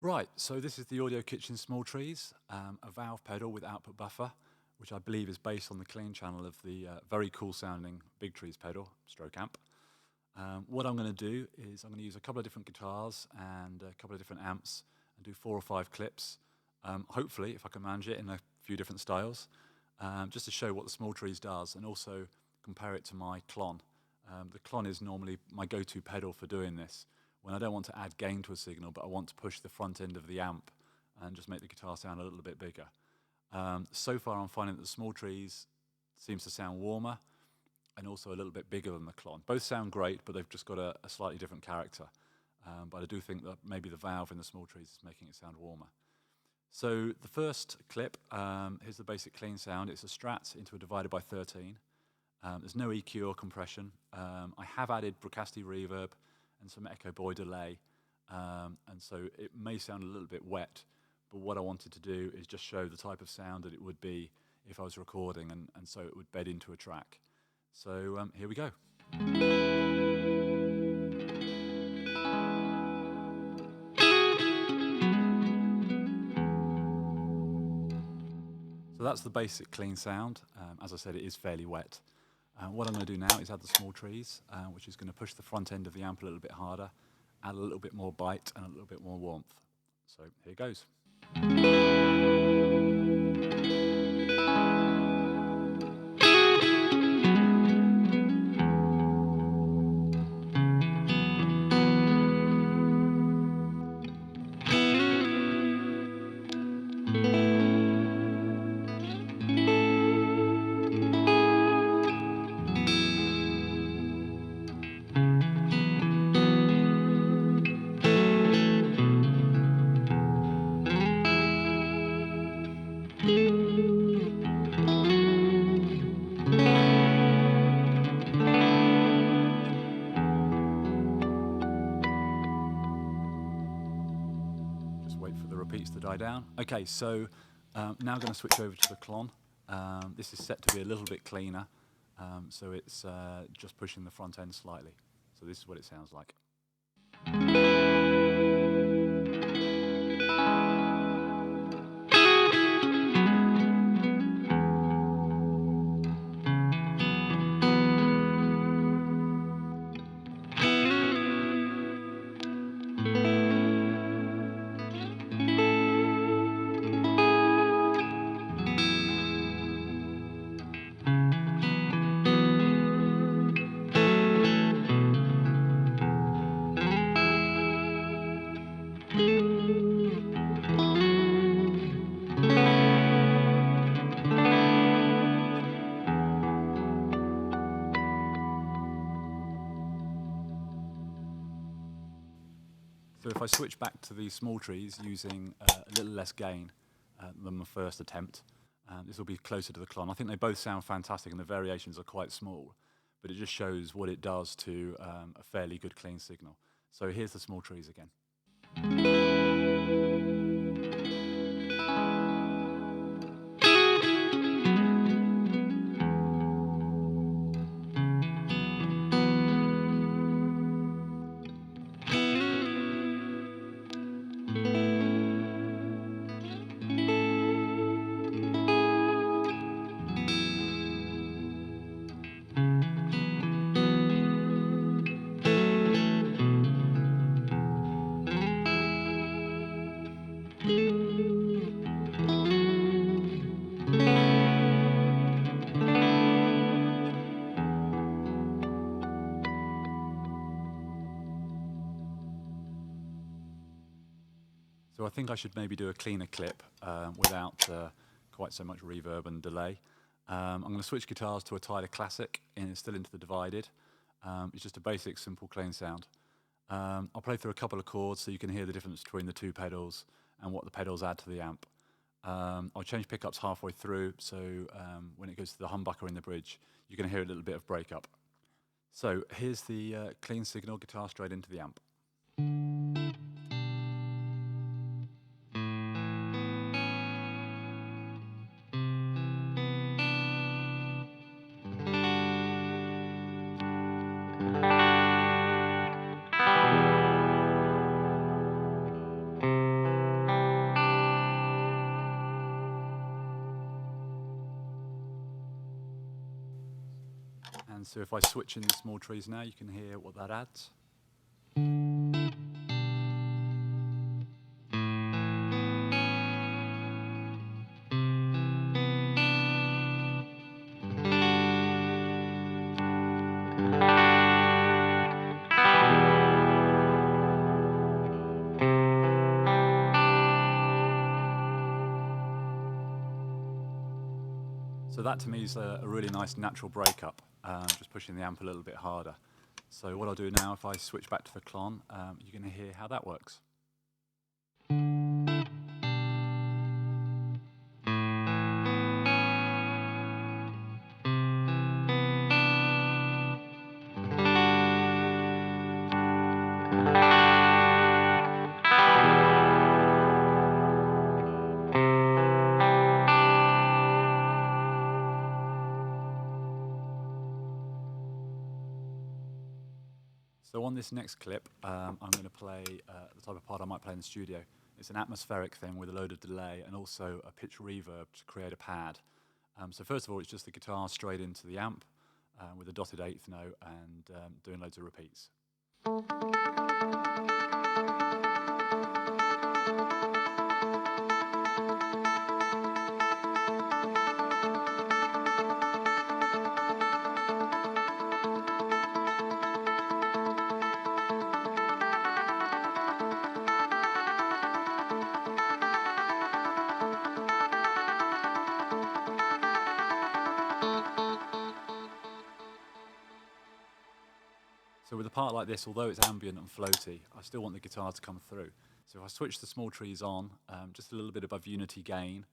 Right, so this is the Audio Kitchen Small Trees, a valve pedal with output buffer, which I believe is based on the clean channel of the very cool sounding Big Trees pedal, stroke amp. What I'm going to do is I'm going to use a couple of different guitars and a couple of different amps and do 4 or 5 clips, hopefully, if I can manage it, in a few different styles, just to show what the Small Trees does and also compare it to my Klon. The Klon is normally my go-to pedal for doing this, when I don't want to add gain to a signal, but I want to push the front end of the amp and just make the guitar sound a little bit bigger. So far I'm finding that the Small Trees seems to sound warmer and also a little bit bigger than the Klon. Both sound great, but they've just got a slightly different character. But I do think that maybe the valve in the Small Trees is making it sound warmer. So the first clip, here's the basic clean sound. It's a Strat into a divided by 13. There's no EQ or compression. I have added Brocasti reverb and some Echo Boy delay, and so it may sound a little bit wet, but what I wanted to do is just show the type of sound that it would be if I was recording, and so it would bed into a track. So here we go. So that's the basic clean sound. As I said, it is fairly wet. What I'm going to do now is add the Small Trees, which is going to push the front end of the amp a little bit harder, add a little bit more bite and a little bit more warmth. So here goes. Just wait for the repeats to die down. Okay, so now I'm going to switch over to the Klon. This is set to be a little bit cleaner, so it's just pushing the front end slightly. So this is what it sounds like. So if I switch back to the Small Trees using a little less gain than the first attempt, this will be closer to the Klon. I think they both sound fantastic and the variations are quite small, but it just shows what it does to a fairly good clean signal. So here's the Small Trees again. So I think I should maybe do a cleaner clip without quite so much reverb and delay. I'm going to switch guitars to a Tyler Classic, and it's still into the divided. It's just a basic, simple, clean sound. I'll play through a couple of chords so you can hear the difference between the two pedals and what the pedals add to the amp. I'll change pickups halfway through, so when it goes to the humbucker in the bridge, you're going to hear a little bit of breakup. So here's the clean signal guitar straight into the amp. So if I switch in the small trees now, you can hear what that adds. So that to me is a really nice natural breakup, just pushing the amp a little bit harder. So what I'll do now, if I switch back to the Klon, you're going to hear how that works. So on this next clip, I'm going to play the type of part I might play in the studio. It's an atmospheric thing with a load of delay and also a pitch reverb to create a pad. So first of all, it's just the guitar straight into the amp with a dotted eighth note and doing loads of repeats. So with a part like this, although it's ambient and floaty, I still want the guitar to come through. So if I switch the small trees on, just a little bit above unity gain,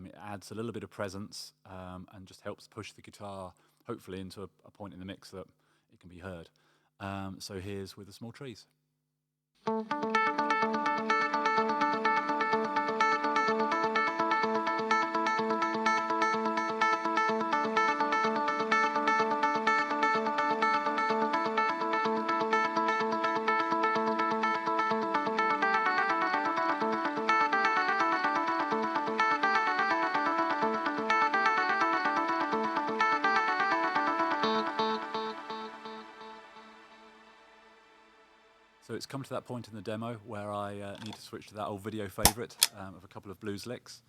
it adds a little bit of presence and just helps push the guitar, hopefully, into a point in the mix that it can be heard. So here's with the small trees. So it's come to that point in the demo where I need to switch to that old video favourite of a couple of blues licks.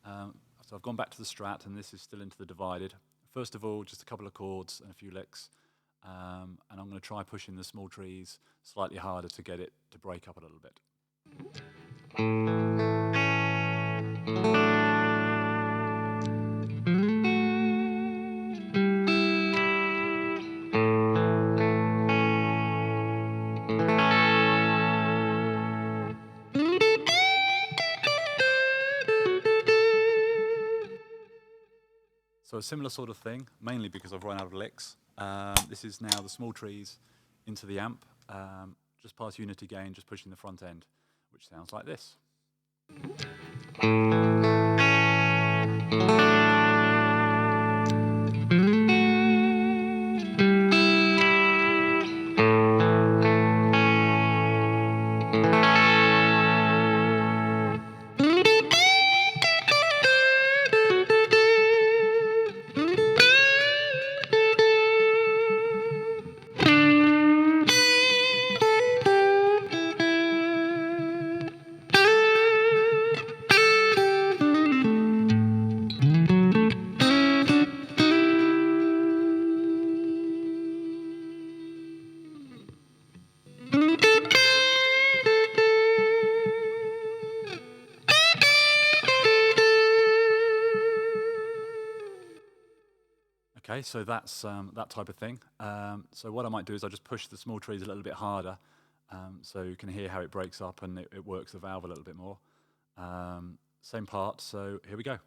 So I've gone back to the Strat, and this is still into the divided. First of all, just a couple of chords and a few licks, and I'm going to try pushing the small trees slightly harder to get it to break up a little bit. So a similar sort of thing, mainly because I've run out of licks. This is now the small trees into the amp, just past unity gain, just pushing the front end, which sounds like this. Okay, so that's that type of thing. So what I might do is I just push the small trees a little bit harder, so you can hear how it breaks up and it works the valve a little bit more. Same part, so here we go.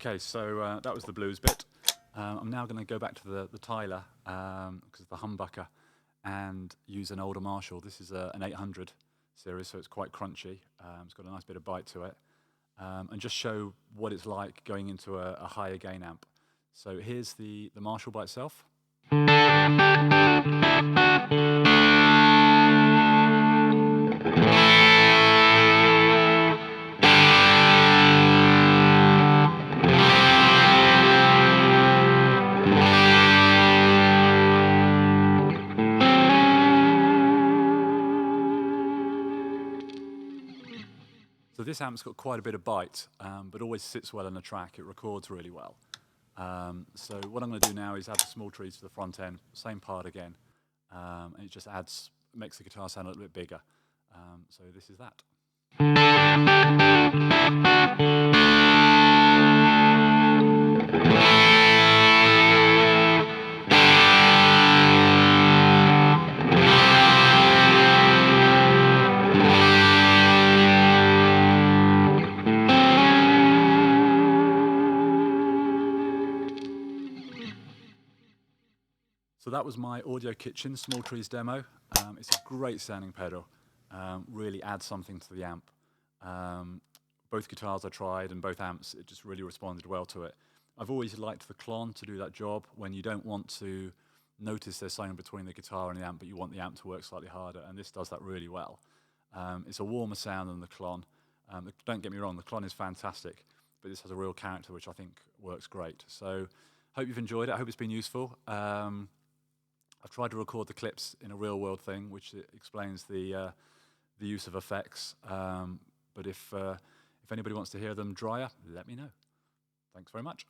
Okay, so that was the blues bit. I'm now going to go back to the Tyler, because the humbucker, and use an older Marshall. This is an 800 series, so it's quite crunchy. It's got a nice bit of bite to it. And just show what it's like going into a higher gain amp. So here's the Marshall by itself. So this amp's got quite a bit of bite, but always sits well in the track. It records really well. So what I'm going to do now is add the small trees to the front end, same part again, and it just makes the guitar sound a little bit bigger. So this is that. So that was my Audio Kitchen Small Trees demo. It's a great sounding pedal, really adds something to the amp. Both guitars I tried and both amps, it just really responded well to it. I've always liked the Klon to do that job when you don't want to notice there's something between the guitar and the amp, but you want the amp to work slightly harder, and this does that really well. It's a warmer sound than the Klon. Don't get me wrong, the Klon is fantastic, but this has a real character which I think works great. So hope you've enjoyed it. I hope it's been useful. I've tried to record the clips in a real world thing, which explains the use of effects. But if anybody wants to hear them drier, let me know. Thanks very much.